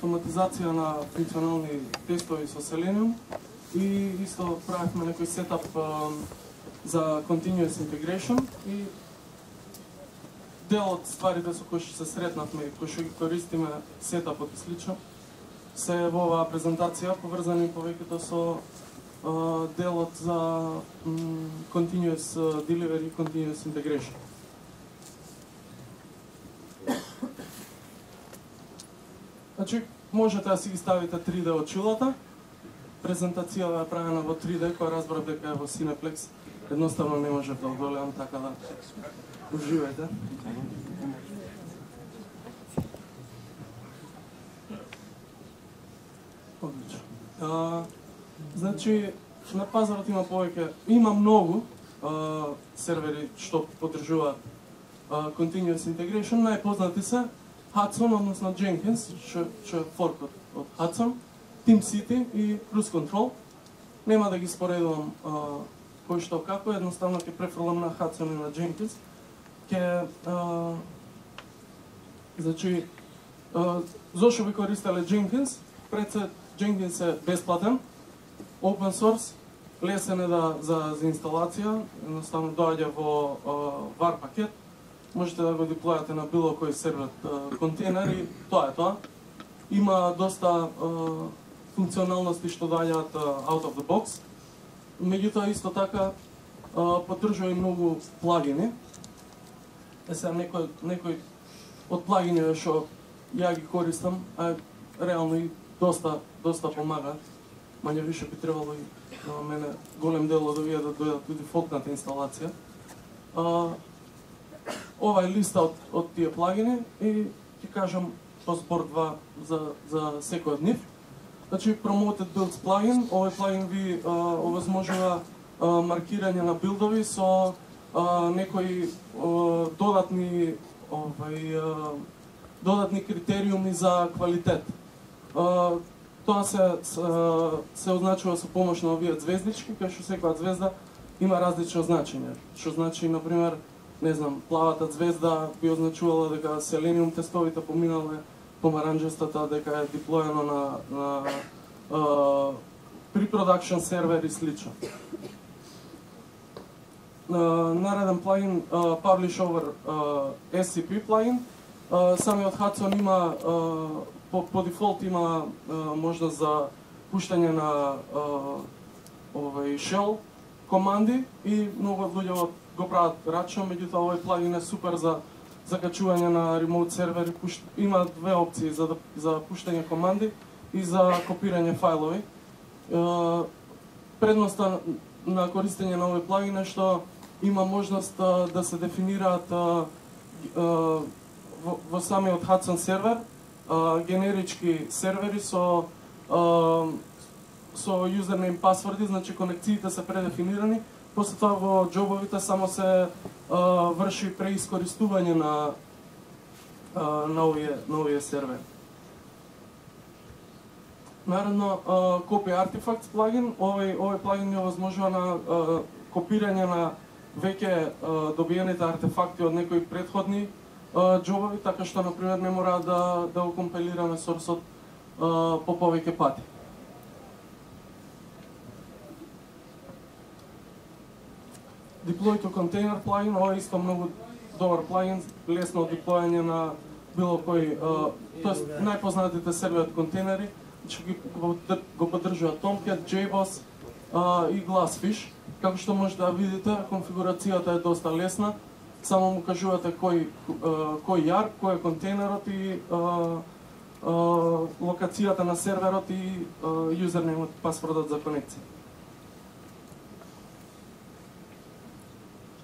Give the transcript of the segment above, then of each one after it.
автоматизација на функционални тестови со Selenium и исто правихме некој сетап за continuous integration и дел од стварите со кои што се сретнавме и кои што ги користиме сетапот и слично се во оваа презентација поврзани повеќето со делот за continuous delivery и continuous integration. Значи, можете да си ги ставите 3D очилата. Презентацијата е правена во 3D, која разбрав дека е во Cineplex. Едноставно не можев да одолеам, така да уживајте. Одлично. Значи, на пазарот има многу сервери што поддржуваат continuous integration. Најпознати се Hudson, односно Jenkins, што е форкот од Hudson, TeamCity и Cruise Control. Нема да ги споредувам кој што како, едноставно ќе префрлам на Hudson и на Jenkins. Значи, зошто би користеле Jenkins? Пред се, Jenkins е бесплатен, open source, лесен е за инсталација, едноставно доаѓа во var пакет, можете да го деплојате на било кој сервер контейнер и тоа е тоа. Има доста функционалности што доаѓаат out of the box. Меѓутоа исто така поддржува и многу плагини. Сега некој од плагините што ја ги користам, реално и доста помага. Мање више би требало и на мене голем дел од овие да дојдат до дефолтната инсталација. Ова е листа од тие плагини и ќе кажам по збор два за секој од нив. Значи, Promoted Builds плагин, овој плагин ви овозможува маркирање на билдови со некои додатни критериуми за квалитет. Тоа се означува со помош на овие звездички, кај што секоја звезда има различно значење. Што значи, например, не знам, плавата звезда би означувала дека Selenium тестовите поминале, помаранџастата дека е деплојено на pre-production сервер и слично. Нареден плагин Publish Over SCP плагин. Самиот Hudson има по дефолт има можност за пуштање на shell команди и многу од луѓе го прават рачно, меѓутоа овој плагин е супер за закачување на ремоут сервер. Има две опции за пуштање команди и за копирање фајлови. Предноста на користење на овој плагин е што има можност да се дефинираат во самиот Hudson сервер генерички сервери со юзернейм пасворди, значи конекциите се предефинирани. После тоа во џобовите само се врши преискористување на овие сервери. Наредно, Copy Artifacts плагин. Овој плагин ја овозможува на копирање на веќе добиените артефакти од некои претходни џобови, така што, например, не мора да го компилираме сорсот по повеќе пати. Deploy to Container плагин, ова е исто многу добар плагин, лесно деплојање на било кој, тоест најпознатите сервер контейнери, че го поддржува Tomcat, JBoss и Glassfish. Како што можете да видите, конфигурацијата е доста лесна, само му кажувате кој јар, кој е контейнерот и локацијата на серверот и юзернеймот, пасвордот за конекција.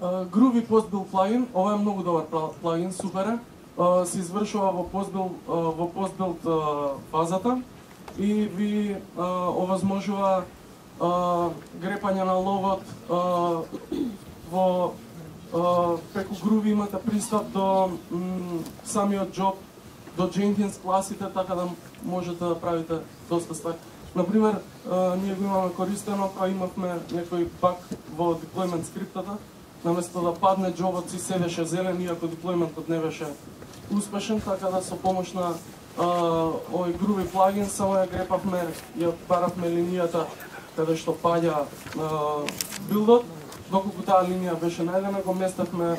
Groovy Postbuild плагин, ова е многу добар плагин, супер е. Се извршува во Postbuild фазата и ви овозможува грепање на логот преку Groovy имате пристап до самиот джоб, до Jenkins класите, така да можете да правите доста ствари. Например, ние го имаме користено, кога имавме некој баг во деплојмент скриптата, наместо да падне джобот си седеше зелен, иако деплојментот не беше успешен, така да со помош на овој Groovy плагин само ја грепавме, ја баравме линијата каде што паѓа билдот, доколку таа линија беше најдена, го местевме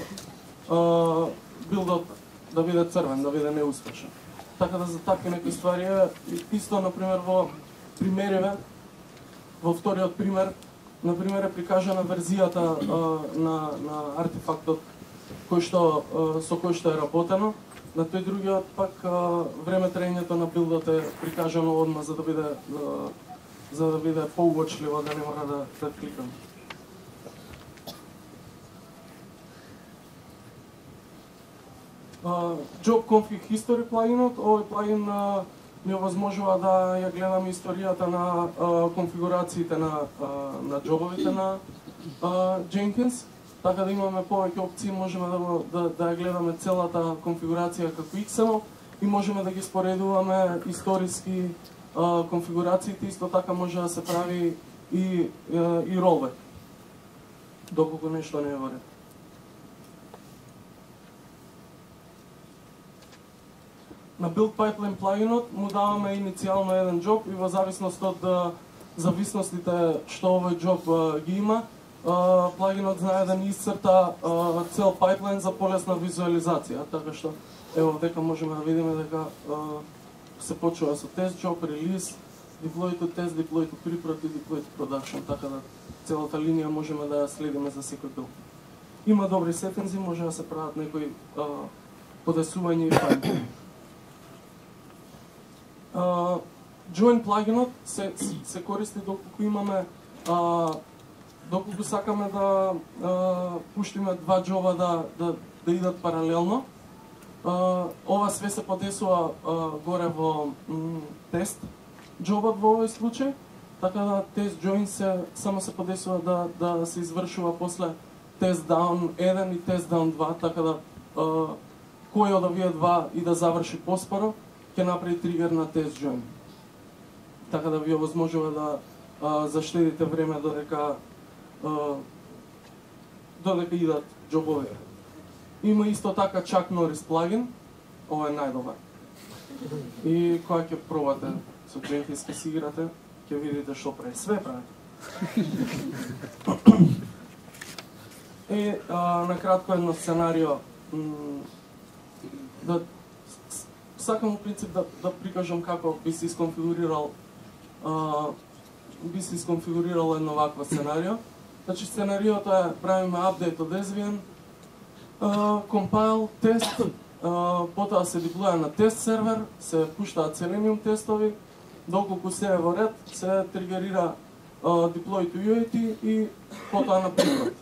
билдот да биде црвен, да биде неуспешен. Така да за такви некои ствари е исто, например, во примериве, во вториот пример, например, е прикажана верзијата на артефактот со кој што е работено. На тој другиот пак време траењето на билдот е прикажано одма за да биде поуочливо, да не мора да кликам. Job Config History плагинот, овој плагин ни овозможува да ја гледаме историјата на конфигурациите на джобовите на Jenkins, така да имаме повеќе опции, можеме да ја гледаме целата конфигурација како XML и можеме да ги споредуваме историски конфигурациите, исто така може да се прави и ролбек, доколку нешто не е во ред. На Build Pipeline плагинот му даваме иницијално еден джоб и во зависност од зависностите што овој джоб ги има, плагинот знае да ни исцрта цел пайплайн за полесна визуализација, така што ево дека можеме да видиме дека се почува со тест job, релиз, deploy to test, deploy to preprod и deploy to production, така да целата линија можеме да ја следиме за секој билд. Има добри сеттинзи, може да се прават некои подесувања и фајли. Join плагинот се користи доколку имаме доколку сакаме да пуштиме два джоба да идат паралелно. Ова све се подесува горе во тест джобот во овој случај, така да тест join само се подесува да се извршува после тест down 1 и тест down 2, така да кој од овие два и да заврши поспоро, ќе направи тригер на тест join. Така да ви овозможува да заштедите време додека идат джобовите. Има исто така Chuck Norris плагин, ова е најдобар. И кога ќе пробате со Jenkins ќе си играте, ќе видите што прави. Све прави. И накратко едно сценарио, сакам во принцип да прикажам како би се исконфигурирал едно вакво сценарио. Значи сценариото е правиме апдейт од Debian, compile, тест, потоа се деплоја на тест сервер, се пуштаат Selenium тестови, доколку се е во ред, се тригерира deploy to UAT и потоа на preprod.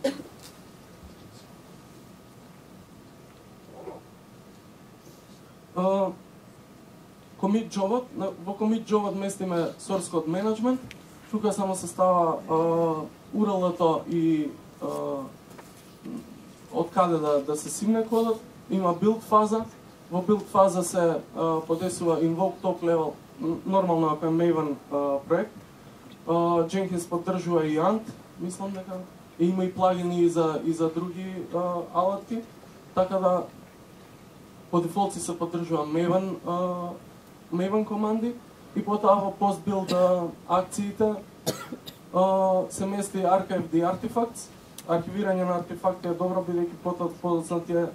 Commit jobот, во commit jobот местиме source code management, тука само се става URL-то и од каде да се симне кодот, има build фаза, во build фаза се подесува invoke top level, нормално ако е Maven проект, Jenkins поддржува и Ant, мислам дека, има и плагини и за други алатки, така да по дефолт се поддржува Maven команди и потоа во post-build акциите се мести archive the artifacts. Архивирање на артефакти е добро, бидејќи подоцна тие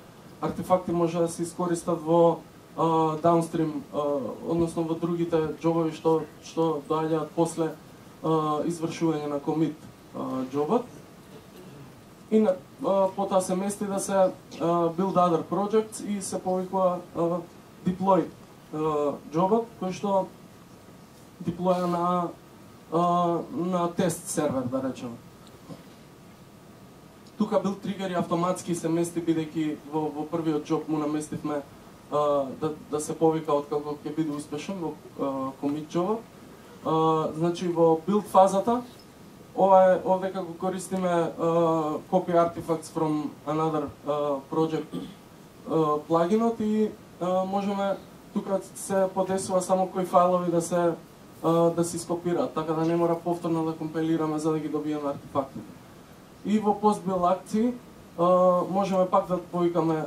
артефакти може да се искористат во downstream, односно во другите джобови што доаѓаат после извршување на commit джобот. И потоа се мести да се build other projects и се повикува deploy джобот, кој што деплоја на тест сервер, да речеме. Тука build тригер и автоматски се мести, бидејќи во првиот джоб му наместивме да се повика откако ќе биде успешен во commit джобот. Значи во build фазата, овдека го користиме copy artifacts from another project плагинот и можеме тука се подесува само кои файлови да се скопираат, така да не мора повторно да компилираме за да ги добиеме артефактите. И во post-build акции можеме пак да повикаме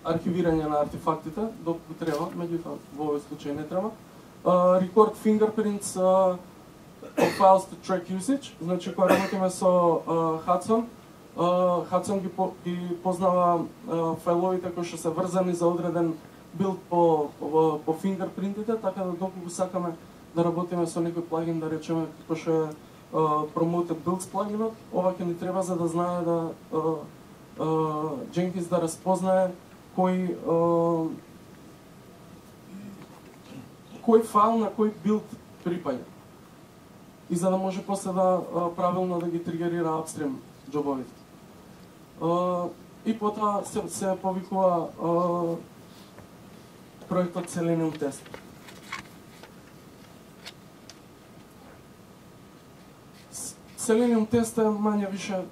архивирање на артефактите, доколку треба, меѓутоа во овој случај не треба. record fingerprints of files to track usage. Значи кога работиме со Hudson, Hudson ги познава файловите кои што се врзани за одреден билд по фингерпринтите, така да доколку сакаме да работиме со некој плагин, да речеме како што е Promoted Builds плагинот, ова ќе ни треба за да знае да Jenkins да разпознае кој файл на кој билд припаѓа. И за да може после да правилно да ги тригерира апстрим джобовите. И потоа се повикува проектот Selenium Test. Selenium Test е мање више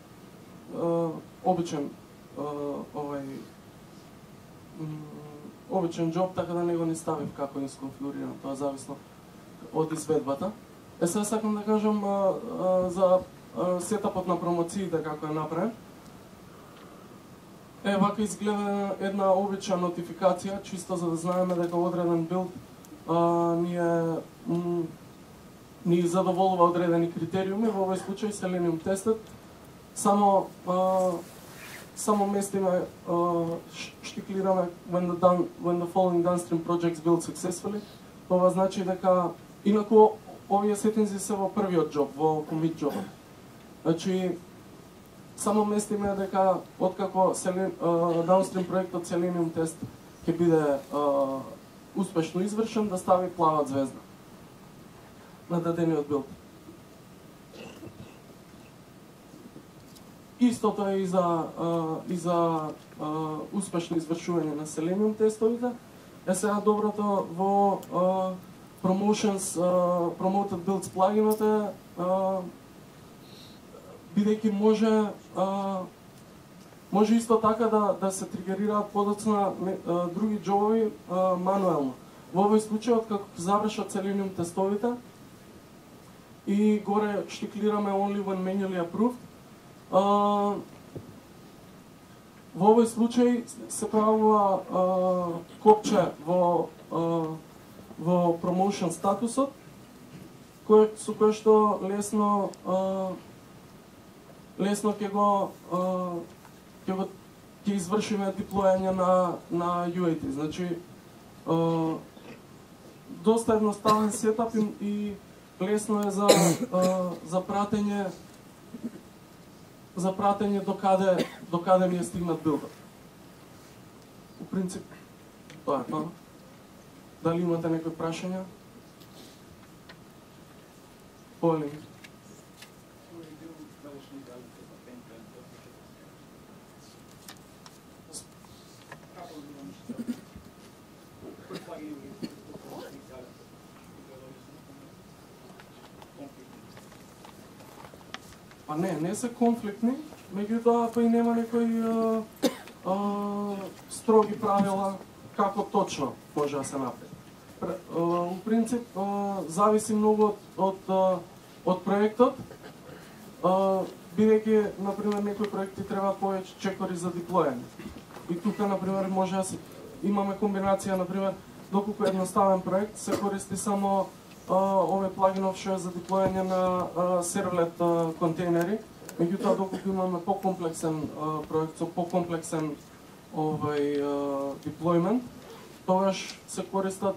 обичен обичен джоб, така да не го ни ставив како е сконфигуриран, тоа зависно од изведбата. Сега сакам да кажам за сетапот на промоциите како е направен. Вака изгледа една обична нотификација, чисто за да знаеме дека одреден билд ни задоволува одредени критериуми. Во овој случај Selenium Tested само местиме штиклираме when the following downstream projects build successfully. Тоа значи дека инаку овие сетинзи се во првиот джоб, во commit джоб. Значи само местиме дека откако downstream проектот Selenium Test ќе биде успешно извршен, да стави плава звезда на дадениот билд. Истото е и за успешно извршување на Selenium тестовите. Сега доброто во Promotions, Promoted Builds плагинот е бидејќи може исто така да се тригерираат подоцна други джобови мануелно. Во овој случај, откако завршат Selenium тестовите и горе штиклираме only when manually approved, во овој случај се правува копче во promotion статусот, со кој што лесно ќе извршиме диплојање на UAT. Значи доста едноставен сетап и лесно е за пратење до каде ми е стигнат билдот. У принцип тоа е тоа. Дали имате некои прашања? Полин. Па не се конфликтни, меѓутоа па и нема некои строги правила како точно може да се направи. У принцип зависи многу од проектот, бидејќи например некои проекти треба повеќе чекори за диплојање. И тука например може да имаме комбинација, например доколку едноставен проект се користи само овој плагинов што е за диплојање на сервлет контейнери, меѓутоа доколку имаме покомплексен проект со покомплексен диплојмент, тогаш се користат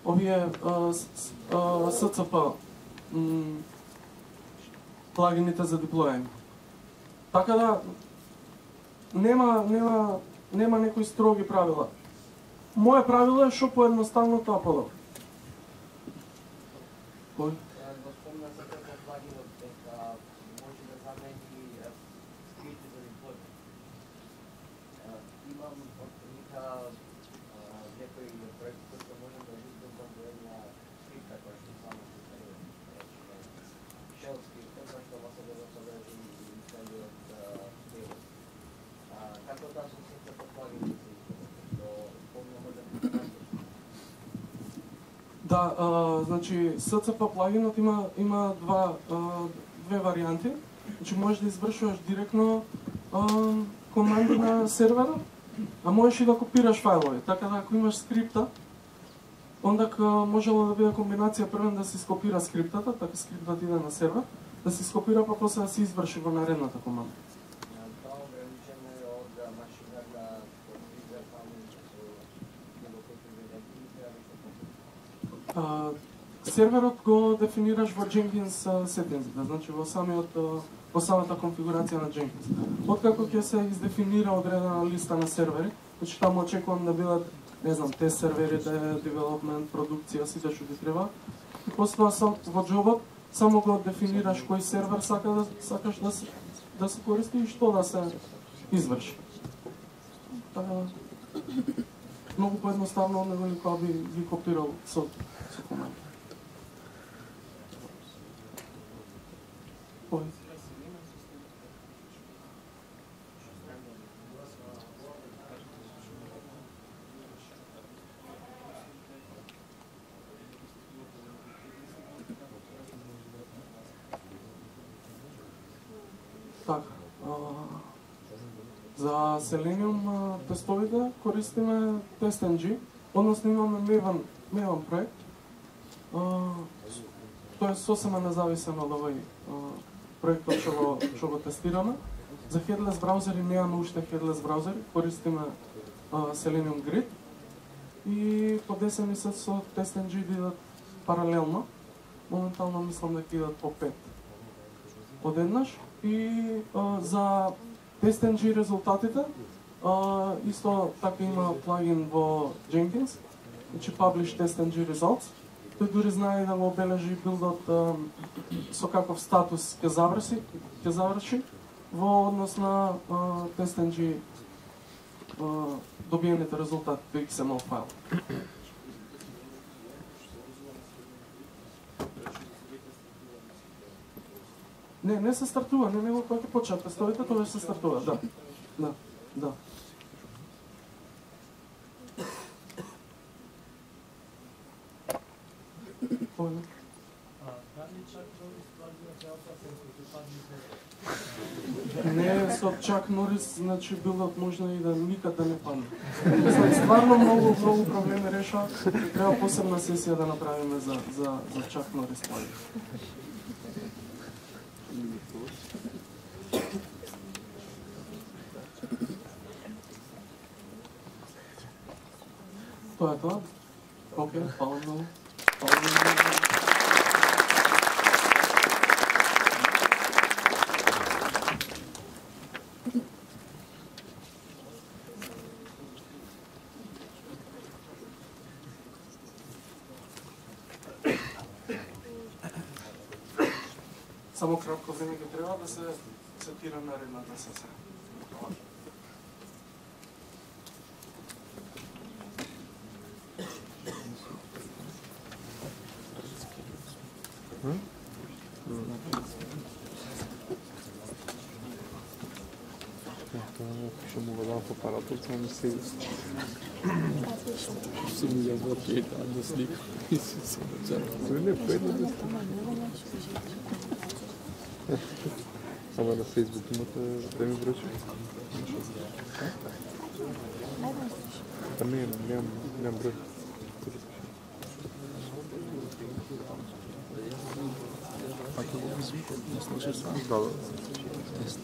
овие SCP плагините за диплојање. Така да нема некои строги правила. Моје правило е што поедноставно тоа подобро. Кој? Го спомна за како плагинот дека може да замени скрипти за диплојмент. Имам отприлика некои проекти кои можам да използвам до една скрипта која што само се прави, shell скрипта, која што може да содржи целиот дел. Како да се сета плагинот до помнимо да Да, значи SCP плагинот има две варијанти. Значи можеш да извршуваш директно команди на серверот, а можеш и да копираш фајлови. Така да ако имаш скрипта, Онда можело да биде комбинација првен да се скопира скриптата, така скриптот иде на сервер, да се скопира па после да се изврши во наредната команда. Това ограничено е од машината од виртуални серверот го дефинираш во Jenkins settings, значи во самата конфигурација на Jenkins. Откако ќе се издефинира одредена листа на сервери, значи таму очекувам да бидат, не знам, тест серверите, development, продукција, сите што ти треба. И после тоа во джобот само го дефинираш кој сервер сакаш да се користи и што да се изврши. Многу поедноставно од него кога би ги копирал со команда. Така, за Selenium тестовите користиме TestNG, односно имаме Maven проект. Тој е сосема независен од овој проектот што го тестираме. За headless браузери немаме уште headless браузери, користиме Selenium Grid и по 10 месец со TestNG идат паралелно. Моментално мислам дека идат по 5 одеднаш. И за TestNG резултатите исто така има плагин во Jenkins, значи Publish TestNG Results. Тој дури знае да го обележи билдот со каков статус ќе заврши во однос на TestNG добиените резултати во XML файл. Не се стартува, не го кога ќе почнат тестовите, тоа се стартува, да. Не, со Чак Норис, значи билдот можно и да никад да не падне. Стварно многу проблеми реша, треба посебна сесија да направиме за Чак Норис плагин. Тоа е тоа? Окей, фала многу. Само кратко време ќе треба да се сетира наредната сесија. Ще му дам в апаратор, само ми се ще ми заблокира една слика и си се начава. Не, поедна да сте. Ама на Фейсбук имате да ми връчи? Нямам брой. Пак го не слушаш сам? Да. Тест.